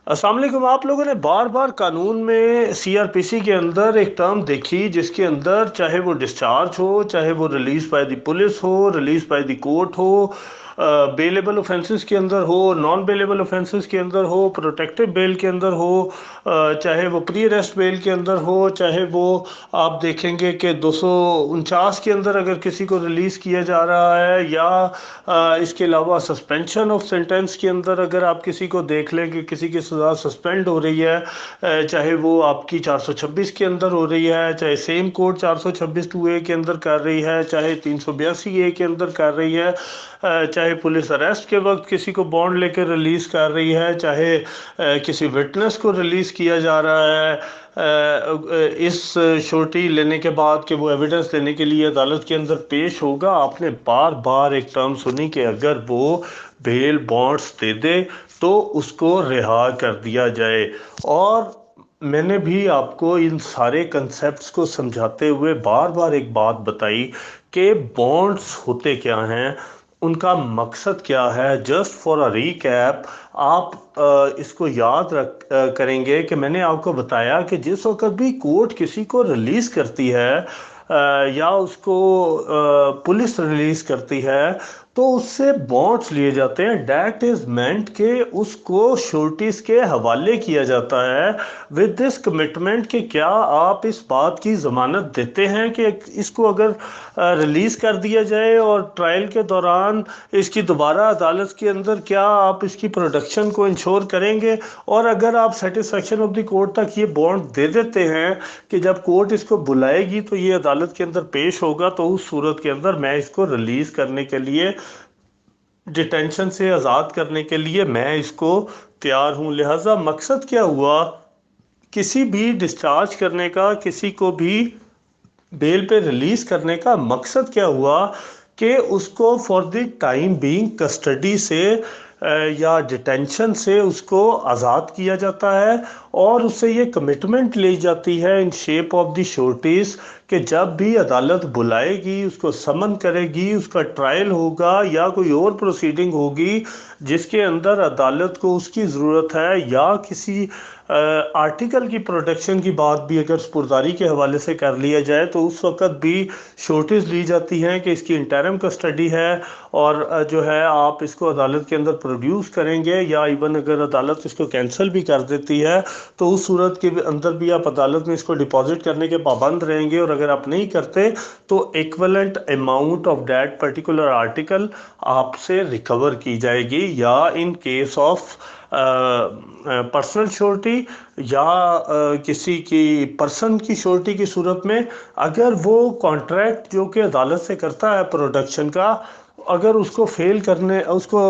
अस्सलाम वालेकुम। आप लोगों ने बार बार कानून में सीआरपीसी के अंदर एक टर्म देखी जिसके अंदर चाहे वो डिस्चार्ज हो, चाहे वो रिलीज बाय द पुलिस हो, रिलीज बाय द कोर्ट हो, बेलेबल ऑफेंसेस के अंदर हो, नॉन बेलेबल ऑफेंसेस के अंदर हो, प्रोटेक्टिव बेल के अंदर हो, चाहे वो प्री अरेस्ट बेल के अंदर हो, चाहे वो आप देखेंगे कि 249 के अंदर अगर किसी को रिलीज़ किया जा रहा है, या इसके अलावा सस्पेंशन ऑफ सेंटेंस के अंदर अगर आप किसी को देख लें कि किसी की सज़ा सस्पेंड हो रही है, चाहे वो आपकी 426 के अंदर हो रही है, चाहे सेम कोर्ट 426 टू ए के अंदर कर रही है, चाहे 382 ए के अंदर कर रही है, चाहे पुलिस अरेस्ट के वक्त किसी को बॉन्ड लेकर रिलीज़ कर रही है, चाहे किसी विटनेस को रिलीज़ किया जा रहा है, इस श्योरिटी लेने के बाद कि वो एविडेंस देने के लिए अदालत के अंदर पेश होगा। आपने बार बार एक टर्म सुनी कि अगर वो बेल बॉन्ड्स दे दे तो उसको रिहा कर दिया जाए। और मैंने भी आपको इन सारे कंसेप्ट्स को समझाते हुए बार बार एक बात बताई कि बॉन्ड्स होते क्या हैं, उनका मकसद क्या है। जस्ट फॉर अ रीकैप, आप इसको याद करेंगे कि मैंने आपको बताया कि जिस वक्त भी कोर्ट किसी को रिलीज़ करती है, या उसको पुलिस रिलीज़ करती है, तो उससे बॉन्ड्स लिए जाते हैं। डैट इज़ मेंट कि उसको श्योरिटीज़ के हवाले किया जाता है विद दिस कमिटमेंट कि क्या आप इस बात की ज़मानत देते हैं कि इसको अगर रिलीज़ कर दिया जाए और ट्रायल के दौरान इसकी दोबारा अदालत के अंदर क्या आप इसकी प्रोडक्शन को इंश्योर करेंगे। और अगर आप सेटिस्फेक्शन ऑफ द कोर्ट तक ये बॉन्ड दे देते हैं कि जब कोर्ट इसको बुलाएगी तो ये अदालत के अंदर पेश होगा, तो उस सूरत के अंदर मैं इसको रिलीज़ करने के लिए, डिटेंशन से आज़ाद करने के लिए मैं इसको तैयार हूँ। लिहाजा मकसद क्या हुआ किसी भी डिस्चार्ज करने का, किसी को भी बेल पे रिलीज करने का मकसद क्या हुआ कि उसको for the time being custody से या डिटेंशन से उसको आज़ाद किया जाता है, और उससे ये कमिटमेंट ली जाती है इन शेप ऑफ द श्योरिटीज़ कि जब भी अदालत बुलाएगी, उसको समन करेगी, उसका ट्रायल होगा या कोई और प्रोसीडिंग होगी जिसके अंदर अदालत को उसकी ज़रूरत है, या किसी आर्टिकल की प्रोटेक्शन की बात भी अगर स्पुर्दारी के हवाले से कर लिया जाए, तो उस वक़्त भी श्योरिटीज़ ली जाती हैं कि इसकी इंटरम कस्टडी है, और जो है आप इसको अदालत के अंदर प्रोड्यूस करेंगे, या इवन अगर अदालत इसको कैंसिल भी कर देती है तो उस सूरत के अंदर भी आप अदालत में इसको डिपॉजिट करने के पाबंद रहेंगे। और अगर आप नहीं करते तो equivalent amount of that particular article आपसे रिकवर की जाएगी, या in case of personal surety या किसी की पर्सन की श्योरिटी की सूरत में, अगर वो कॉन्ट्रैक्ट जो कि अदालत से करता है प्रोडक्शन का, अगर उसको फेल करने, उसको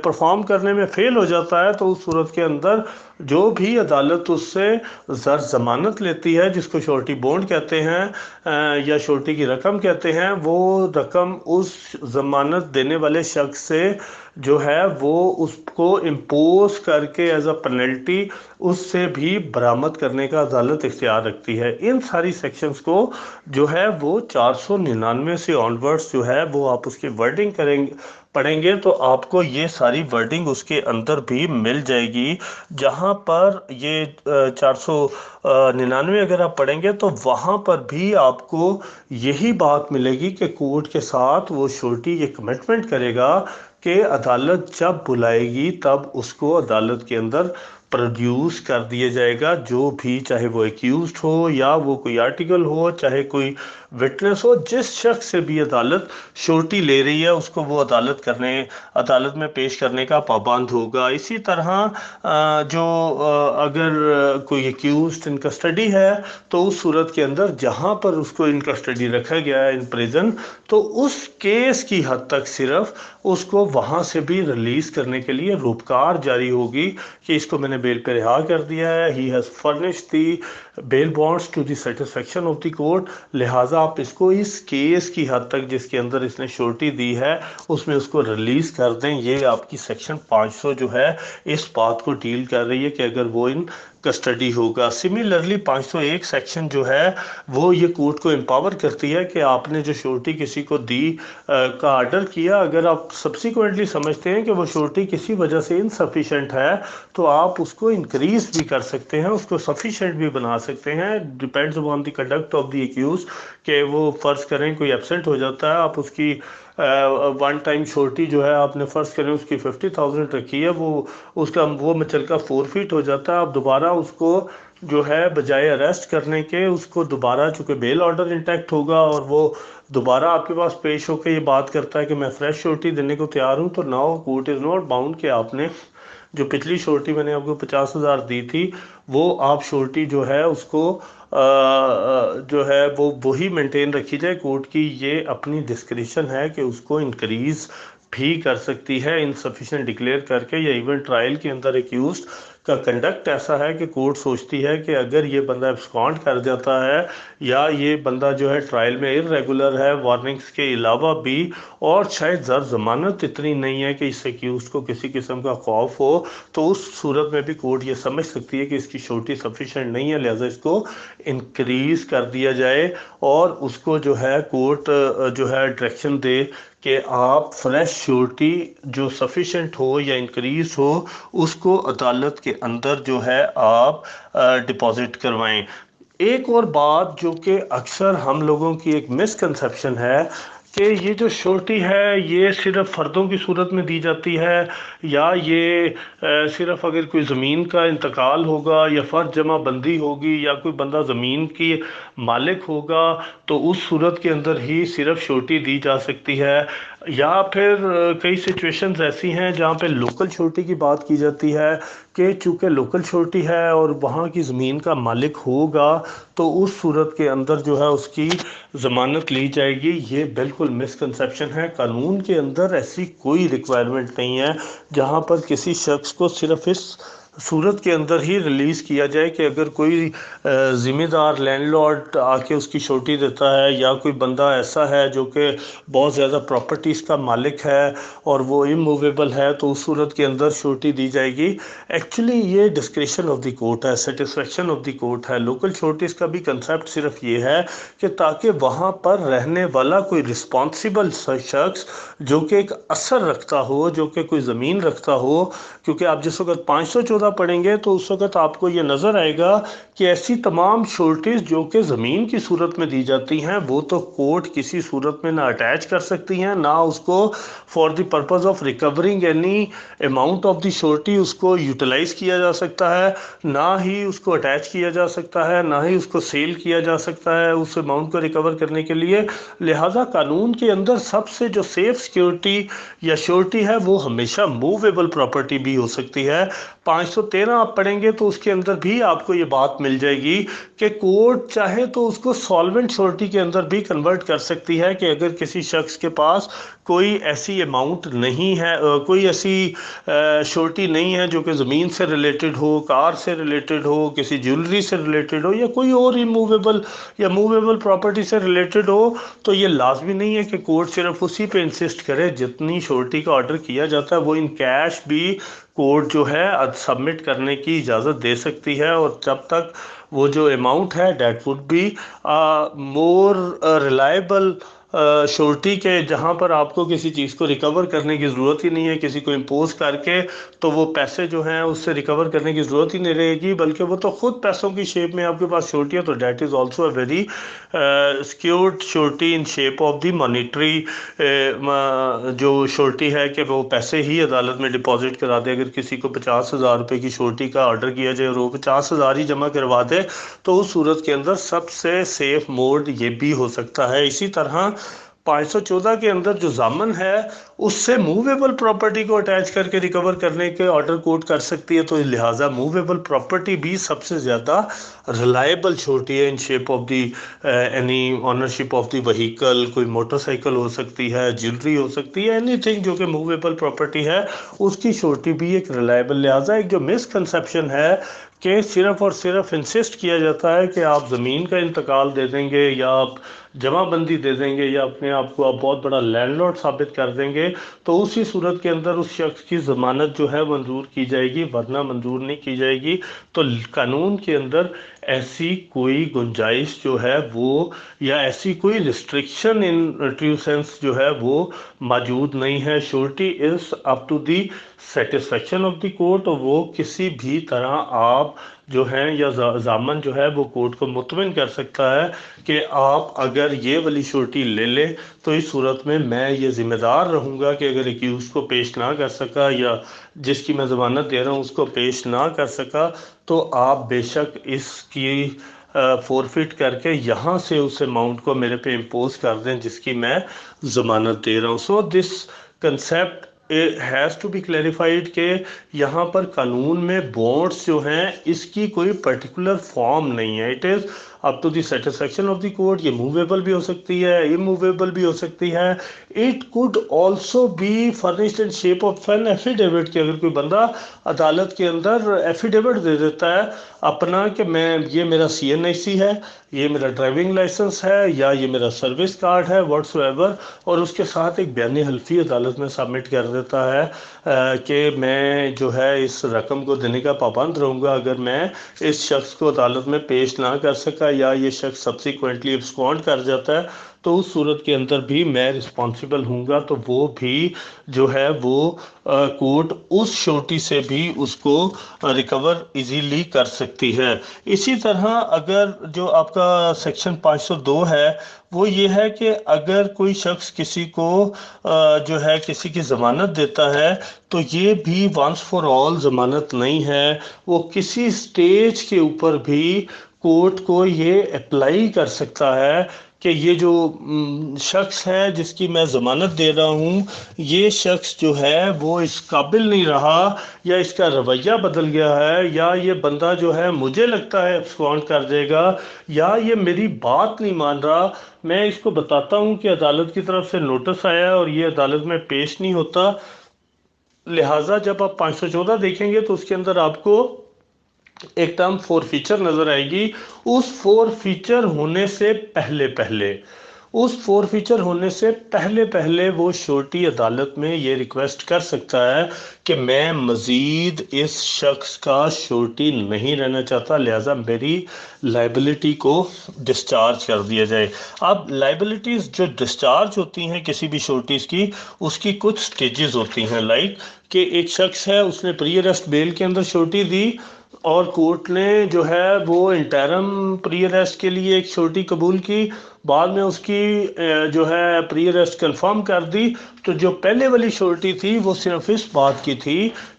परफॉर्म करने में फेल हो जाता है, तो उस सूरत के अंदर जो भी अदालत उससे ज़र ज़मानत लेती है, जिसको श्योरिटी बॉन्ड कहते हैं या श्योरिटी की रकम कहते हैं, वो रकम उस ज़मानत देने वाले शख्स से जो है वो उसको इम्पोज करके एज अ पेनल्टी उससे भी बरामद करने का अदालत इख्तियार रखती है। इन सारी सेक्शंस को जो है वो 499 से ऑनवर्ड्स जो है वो आप उसकी वर्डिंग करेंगे, पढ़ेंगे तो आपको ये सारी वर्डिंग उसके अंदर भी मिल जाएगी। जहाँ पर ये 499 अगर आप पढ़ेंगे तो वहाँ पर भी आपको यही बात मिलेगी कि कोर्ट के साथ वो श्योरिटी ये कमिटमेंट करेगा कि अदालत जब बुलाएगी तब उसको अदालत के अंदर प्रोड्यूस कर दिया जाएगा, जो भी, चाहे वो एक्यूज्ड हो या वो कोई आर्टिकल हो, चाहे कोई विटनेस हो, जिस शख्स से भी अदालत श्योरिटी ले रही है उसको वो अदालत में पेश करने का पाबंद होगा। इसी तरह जो अगर कोई एक्यूज्ड इन कस्टडी है तो उस सूरत के अंदर जहाँ पर उसको इन कस्टडी रखा गया है इन प्रिजन, तो उस केस की हद तक सिर्फ उसको वहाँ से भी रिलीज़ करने के लिए रुपकार जारी होगी कि इसको मैंने बेल पे रिहा कर दिया है, ही has furnished the bail bonds to the satisfaction of the court. लिहाजा आप इसको इस केस की हद तक जिसके अंदर इसने श्योरिटी दी है उसमें उसको रिलीज़ कर दें। ये आपकी सेक्शन 500 जो है इस बात को डील कर रही है कि अगर वो इन कस्टडी होगा। सिमिलरली 501 सेक्शन जो है वो ये कोर्ट को एम्पावर करती है कि आपने जो श्योरिटी किसी को दी का आर्डर किया, अगर आप सब्सिक्वेंटली समझते हैं कि वो श्योरिटी किसी वजह से इनसफिशेंट है तो आप उसको इंक्रीज भी कर सकते हैं, उसको सफिशेंट भी बना सकते हैं। Depends upon the conduct of the accused कि वो फ़र्ज़ करें कोई एबसेंट हो जाता है, आप उसकी वन टाइम श्योरिटी जो है आपने फ़र्ज़ करें उसकी 50,000 रखी है, वो उसका वो मुचलका फोरफिट हो जाता है। आप दोबारा उसको जो है बजाय अरेस्ट करने के उसको दोबारा, चूँकि बेल ऑर्डर इंटैक्ट होगा और वो दोबारा आपके पास पेश होकर ये बात करता है कि मैं फ्रेश श्योरिटी देने को तैयार हूँ, तो now court is not bound कि आपने जो पिछली श्योरिटी मैंने आपको 50,000 दी थी वो आप श्योरिटी जो है उसको जो है वो वही मेंटेन रखी जाए। कोर्ट की ये अपनी डिस्क्रिशन है कि उसको इंक्रीज भी कर सकती है इनसफिशिएंट डिक्लेयर करके, या इवन ट्रायल के अंदर एक्यूज का कंडक्ट ऐसा है कि कोर्ट सोचती है कि अगर ये बंदा एब्सकॉन्ड कर जाता है या ये बंदा जो है ट्रायल में इरेगुलर है वार्निंग्स के अलावा भी, और शायद जर जमानत इतनी नहीं है कि इस एक्यूज को किसी किस्म का खौफ हो, तो उस सूरत में भी कोर्ट ये समझ सकती है कि इसकी श्योरिटी सफिशेंट नहीं है, लिहाजा इसको इंक्रीज कर दिया जाए और उसको जो है कोर्ट जो है डायरेक्शन दे कि आप फ्रेश श्योरिटी जो सफिशेंट हो या इंक्रीज हो उसको अदालत के अंदर जो है आप डिपॉजिट करवाएं। एक और बात जो कि अक्सर हम लोगों की एक मिसकंसेप्शन है कि ये जो श्योरिटी है ये सिर्फ फ़र्दों की सूरत में दी जाती है, या ये सिर्फ अगर कोई ज़मीन का इंतकाल होगा या फ़र्ज जमा बंदी होगी या कोई बंदा ज़मीन की मालिक होगा तो उस सूरत के अंदर ही सिर्फ श्योरिटी दी जा सकती है, या फिर कई सिचुएशंस ऐसी हैं जहाँ पे लोकल श्योरिटी की बात की जाती है कि चूँकि लोकल श्योरिटी है और वहाँ की ज़मीन का मालिक होगा तो उस सूरत के अंदर जो है उसकी ज़मानत ली जाएगी। ये बिल्कुल मिसकंसेप्शन है। कानून के अंदर ऐसी कोई रिक्वायरमेंट नहीं है जहाँ पर किसी शख्स को सिर्फ इस सूरत के अंदर ही रिलीज़ किया जाए कि अगर कोई ज़िम्मेदार लैंडलॉर्ड आके उसकी श्योरिटी देता है या कोई बंदा ऐसा है जो कि बहुत ज़्यादा प्रॉपर्टीज़ का मालिक है और वो इमूवेबल है तो उस सूरत के अंदर श्योरिटी दी जाएगी। एक्चुअली ये डिस्क्रिशन ऑफ द कोर्ट है, सेटिस्फेक्शन ऑफ द कोर्ट है। लोकल श्योरिटीज़ का भी कंसेप्ट सिर्फ ये है कि ताकि वहाँ पर रहने वाला कोई रिस्पॉन्सिबल शख्स जो कि एक असर रखता हो, जो कि कोई ज़मीन रखता हो, क्योंकि आप जिस वक्त 514 पढ़ेंगे तो उस वक्त आपको ये नज़र आएगा कि ऐसी तमाम श्योरिटीज़ जो कि ज़मीन की सूरत में दी जाती हैं वो तो कोर्ट किसी सूरत में ना अटैच कर सकती हैं, ना उसको for the purpose of recovering any amount of the surety उसको यूटिलाइज़ किया जा सकता है, ना ही उसको अटैच किया जा सकता है, ना ही उसको सेल किया जा सकता है उस अमाउंट को रिकवर करने के लिए। लिहाजा कानून के अंदर सबसे जो सेफ सिक्योरिटी या श्योरिटी है वो हमेशा मूवेबल प्रॉपर्टी भी हो सकती है। 513 आप पढ़ेंगे तो उसके अंदर भी आपको ये बात मिल जाएगी कि कोर्ट चाहे तो उसको सॉल्वेंट श्योरिटी के अंदर भी कन्वर्ट कर सकती है कि अगर किसी शख्स के पास कोई ऐसी अमाउंट नहीं है, कोई ऐसी श्योरिटी नहीं है जो कि ज़मीन से रिलेटेड हो, कार से रिलेटेड हो, किसी ज्वेलरी से रिलेटेड हो या कोई और इमूवेबल या मूवेबल प्रॉपर्टी से रिलेटेड हो, तो ये लाजमी नहीं है कि कोर्ट सिर्फ उसी पे इंसिस्ट करे। जितनी श्योरिटी का ऑर्डर किया जाता है वो इन कैश भी कोर्ट जो है सबमिट करने की इजाज़त दे सकती है, और जब तक वो जो अमाउंट है that would be more reliable surety के, जहाँ पर आपको किसी चीज़ को रिकवर करने की ज़रूरत ही नहीं है किसी को इम्पोज करके, तो वो पैसे जो हैं उससे रिकवर करने की ज़रूरत ही नहीं रहेगी, बल्कि वो तो ख़ुद पैसों की शेप में आपके पास श्योरिटी है। तो that is also a very secured surety in shape of the monetary जो श्योरिटी है कि वो पैसे ही अदालत में डिपॉजिट करा दे। अगर किसी को 50,000 रुपये की श्योरिटी का ऑर्डर किया जाए और वो 50,000 ही जमा करवा दे तो उस सूरत के अंदर सबसे सेफ मोड ये भी हो सकता है। इसी तरह 514 के अंदर जो जामन है उससे मूवेबल प्रॉपर्टी को अटैच करके रिकवर करने के ऑर्डर कोर्ट कर सकती है, तो लिहाजा मूवेबल प्रॉपर्टी भी सबसे ज़्यादा रिलायबल श्योरिटी है इन shape of the any ownership of the vehicle. कोई मोटरसाइकिल हो सकती है, ज्वेलरी हो सकती है, एनीथिंग जो कि मूवेबल प्रॉपर्टी है उसकी श्योरिटी भी एक रिलायबल। लिहाजा एक जो मिसकंसेप्शन है कि सिर्फ और सिर्फ इंसिस्ट किया जाता है कि आप ज़मीन का इंतकाल दे देंगे या आप जमाबंदी दे देंगे या अपने आप को आप बहुत बड़ा लैंडलॉर्ड साबित कर देंगे, तो उसी सूरत के अंदर उस शख्स की ज़मानत जो है मंजूर की जाएगी, वरना मंजूर नहीं की जाएगी। तो कानून के अंदर ऐसी कोई गुंजाइश जो है वो, या ऐसी कोई रिस्ट्रिक्शन इन ट्रू सेंस जो है वो मौजूद नहीं है। Surety is up to the satisfaction of the court. वो किसी भी तरह आप जो हैं या जामन जो है वो कोर्ट को मुतमिन कर सकता है कि आप अगर ये वाली श्योरिटी ले ले तो इस सूरत में मैं ये ज़िम्मेदार रहूँगा कि अगर एक्यूज को पेश ना कर सका या जिसकी मैं ज़मानत दे रहा हूँ उसको पेश ना कर सका, तो आप बेशक इसकी फोरफिट करके यहाँ से उस अमाउंट को मेरे पे इम्पोज कर दें जिसकी मैं ज़मानत दे रहा हूँ। So this concept has to be clarified के यहाँ पर कानून में बॉन्ड्स जो हैं इसकी कोई पर्टिकुलर फॉर्म नहीं है। It is up to the satisfaction of the court. ये मूवेबल भी हो सकती है, इमूवेबल भी हो सकती है। It could also be furnished in shape of an affidavit, कि अगर कोई बंदा अदालत के अंदर एफिडेविट दे देता है अपना कि मैं, ये मेरा CNIC है, ये मेरा ड्राइविंग लाइसेंस है, या ये मेरा सर्विस कार्ड है, व्हाट्सएवर, और उसके साथ एक बयान हल्फी अदालत में सबमिट कर देता है कि मैं जो है इस रकम को देने का पाबंद रहूँगा अगर मैं इस शख्स को अदालत में पेश ना कर सका या ये शख्स सब्सिक्वेंटली एब्सकॉन्ड कर जाता है, तो उस सूरत के अंदर भी मैं रिस्पॉन्सिबल हूँगा। तो वो भी जो है वो कोर्ट उस श्योरिटी से भी उसको रिकवर इजीली कर सकती है। इसी तरह अगर जो आपका सेक्शन 502 है वो ये है कि अगर कोई शख्स किसी को जो है किसी की ज़मानत देता है, तो ये भी वंस फॉर ऑल ज़मानत नहीं है। वो किसी स्टेज के ऊपर भी कोर्ट को ये अप्लाई कर सकता है कि ये जो शख्स है जिसकी मैं ज़मानत दे रहा हूँ, ये शख्स जो है वो इस काबिल नहीं रहा, या इसका रवैया बदल गया है, या ये बंदा जो है मुझे लगता है एब्सकॉन्ड कर देगा, या ये मेरी बात नहीं मान रहा। मैं इसको बताता हूँ कि अदालत की तरफ से नोटिस आया और ये अदालत में पेश नहीं होता। लिहाजा जब आप 514 देखेंगे तो उसके अंदर आपको एक टर्म फोर फीचर नजर आएगी। उस फोर फीचर होने से पहले पहले वो श्योरिटी अदालत में ये रिक्वेस्ट कर सकता है कि मैं मज़ीद इस शख्स का श्योरिटी नहीं रहना चाहता, लिहाजा मेरी लाइबिलिटी को डिस्चार्ज कर दिया जाए। अब लाइबिलिटीज़ जो डिस्चार्ज होती हैं किसी भी श्योरिटीज़ की, उसकी कुछ स्टेजेस होती हैं। लाइक कि एक शख्स है, उसने प्री अरेस्ट बेल के अंदर श्योरिटी दी और कोर्ट ने जो है वो इंटरम प्री अरेस्ट के लिए एक श्योरिटी कबूल की, बाद में उसकी जो है प्री अरेस्ट कंफर्म कर दी। तो जो पहले वाली श्योरिटी थी वो सिर्फ इस बात की थी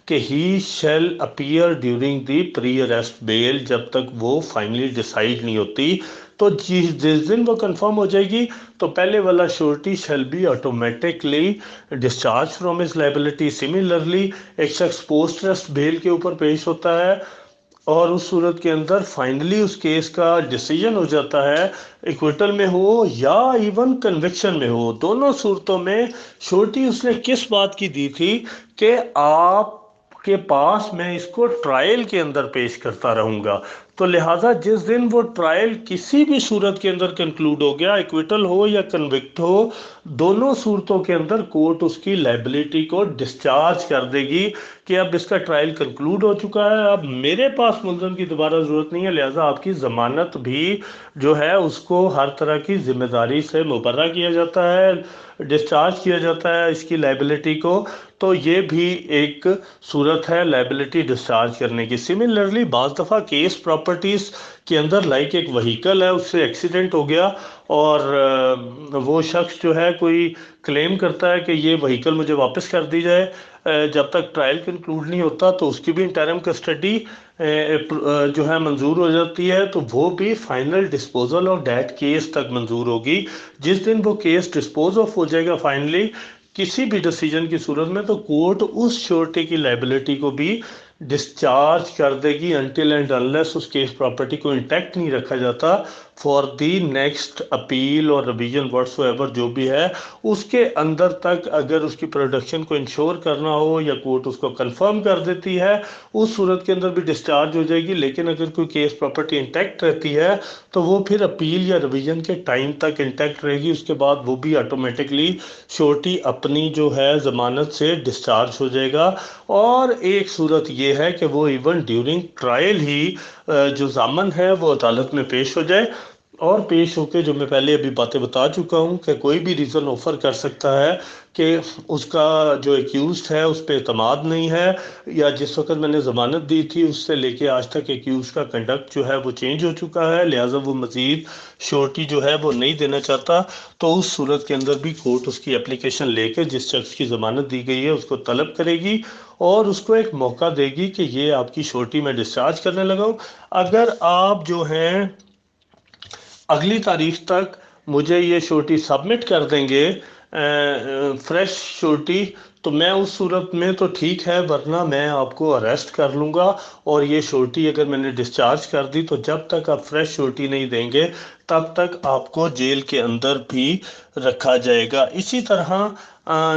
कि he shall appear during the pre arrest bail, जब तक वो फाइनली डिसाइड नहीं होती। तो जिस दिन वो कंफर्म हो जाएगी तो पहले वाला surety shall be automatically discharge from his liability. Similarly एक शख्स पोस्ट अरेस्ट बेल के ऊपर पेश होता है और उस सूरत के अंदर फाइनली उस केस का डिसीजन हो जाता है, इक्विटल में हो या इवन कन्विक्शन में हो, दोनों सूरतों में श्योरिटी उसने किस बात की दी थी कि आपके पास मैं इसको ट्रायल के अंदर पेश करता रहूँगा। तो लिहाजा जिस दिन वो ट्रायल किसी भी सूरत के अंदर कंक्लूड हो गया, इक्विटल हो या कन्विक्ट हो, दोनों सूरतों के अंदर कोर्ट उसकी लायबिलिटी को डिस्चार्ज कर देगी कि अब इसका ट्रायल कंक्लूड हो चुका है, अब मेरे पास मुलज़म की दोबारा ज़रूरत नहीं है, लिहाजा आपकी ज़मानत भी जो है उसको हर तरह की जिम्मेदारी से मुबर्रा किया जाता है, डिस्चार्ज किया जाता है इसकी लायबिलिटी को। तो ये भी एक सूरत है लायबिलिटी डिस्चार्ज करने की। सिमिलरली बाज़ दफ़ा केस प्रॉपर्टीज़ के अंदर लाइक एक वहीकल है, उससे एक्सीडेंट हो गया और वो शख्स जो है कोई क्लेम करता है कि ये वहीकल मुझे वापस कर दी जाए, जब तक ट्रायल कंक्लूड नहीं होता, तो उसकी भी इंटरिम कस्टडी जो है मंजूर हो जाती है। तो वो भी final disposal of date case तक मंजूर होगी। जिस दिन वो केस डिस्पोज ऑफ हो जाएगा फाइनली किसी भी डिसीजन की सूरत में, तो कोर्ट उस श्योरिटी की लायबिलिटी को भी डिस्चार्ज कर देगी अनटिल एंड अनलेस उस केस प्रॉपर्टी को इंटैक्ट नहीं रखा जाता फॉर दी नेक्स्ट अपील और रिवीजन व्हाट्सोएवर जो भी है, उसके अंदर तक अगर उसकी प्रोडक्शन को इंश्योर करना हो या कोर्ट उसको कंफर्म कर देती है, उस सूरत के अंदर भी डिस्चार्ज हो जाएगी। लेकिन अगर कोई केस प्रॉपर्टी इंटैक्ट रहती है तो वो फिर अपील या रिवीजन के टाइम तक इंटैक्ट रहेगी, उसके बाद वो भी ऑटोमेटिकली श्योरिटी अपनी जो है ज़मानत से डिस्चार्ज हो जाएगा। और एक सूरत ये है कि वो इवन ड्यूरिंग ट्रायल ही जो जामन है वो अदालत में पेश हो जाए, और पेश होके जो मैं पहले अभी बातें बता चुका हूँ कि कोई भी रीज़न ऑफर कर सकता है कि उसका जो एक्यूज्ड है उस पर एतमाद नहीं है, या जिस वक्त मैंने ज़मानत दी थी उससे लेके आज तक एक्यूज का कंडक्ट जो है वो चेंज हो चुका है, लिहाजा वो मज़ीद श्योरिटी जो है वो नहीं देना चाहता। तो उस सूरत के अंदर भी कोर्ट उसकी एप्लीकेशन लेके जिस शख्स की ज़मानत दी गई है उसको तलब करेगी और उसको एक मौका देगी कि ये आपकी श्योरिटी मैं डिस्चार्ज करने लगा हूँ। अगर आप जो हैं अगली तारीख तक मुझे ये श्योरिटी सबमिट कर देंगे, फ्रेश श्योरिटी, तो मैं उस सूरत में तो ठीक है, वरना मैं आपको अरेस्ट कर लूँगा। और ये श्योरिटी अगर मैंने डिस्चार्ज कर दी तो जब तक आप फ्रेश श्योरिटी नहीं देंगे तब तक आपको जेल के अंदर भी रखा जाएगा। इसी तरह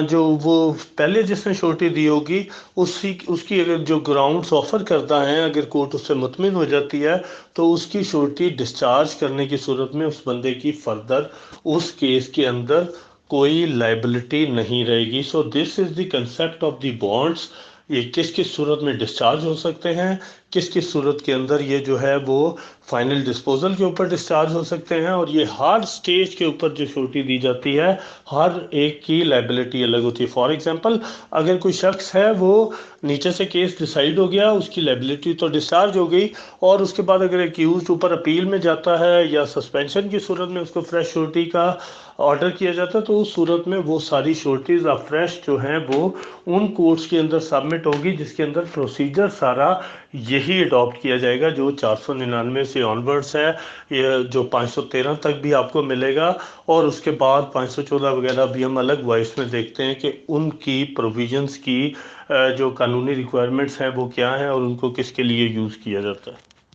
जो वो पहले जिसने श्योरिटी दी होगी उसी उसकी अगर जो ग्राउंड्स ऑफर करता है, अगर कोर्ट उससे मुतमिन हो जाती है तो उसकी श्योरिटी डिस्चार्ज करने की सूरत में उस बंदे की फर्दर उस केस के अंदर कोई लाइबिलिटी नहीं रहेगी। So this is the concept of the bonds. ये किस किस सूरत में डिस्चार्ज हो सकते हैं, किस किस सूरत के अंदर ये जो है वो फाइनल डिस्पोजल के ऊपर डिस्चार्ज हो सकते हैं, और ये हर स्टेज के ऊपर जो श्योरिटी दी जाती है हर एक की लाइबिलिटी अलग होती है। फॉर एग्जांपल, अगर कोई शख्स है वो नीचे से केस डिसाइड हो गया, उसकी लाइबिलिटी तो डिस्चार्ज हो गई, और उसके बाद अगर एक्यूज ऊपर अपील में जाता है या सस्पेंशन की सूरत में उसको फ्रेश श्योरिटी का ऑर्डर किया जाता है, तो उस सूरत में वो सारी श्योरिटीज फ्रेश जो हैं वो उन कोर्ट्स के अंदर सबमिट होगी जिसके अंदर प्रोसीजर सारा यही अडॉप्ट किया जाएगा जो 499 से ऑनवर्ड्स है, ये जो 513 तक भी आपको मिलेगा, और उसके बाद 514 वगैरह भी हम अलग वॉइस में देखते हैं कि उनकी प्रोविजंस की जो कानूनी रिक्वायरमेंट्स हैं वो क्या हैं और उनको किसके लिए यूज़ किया जाता है।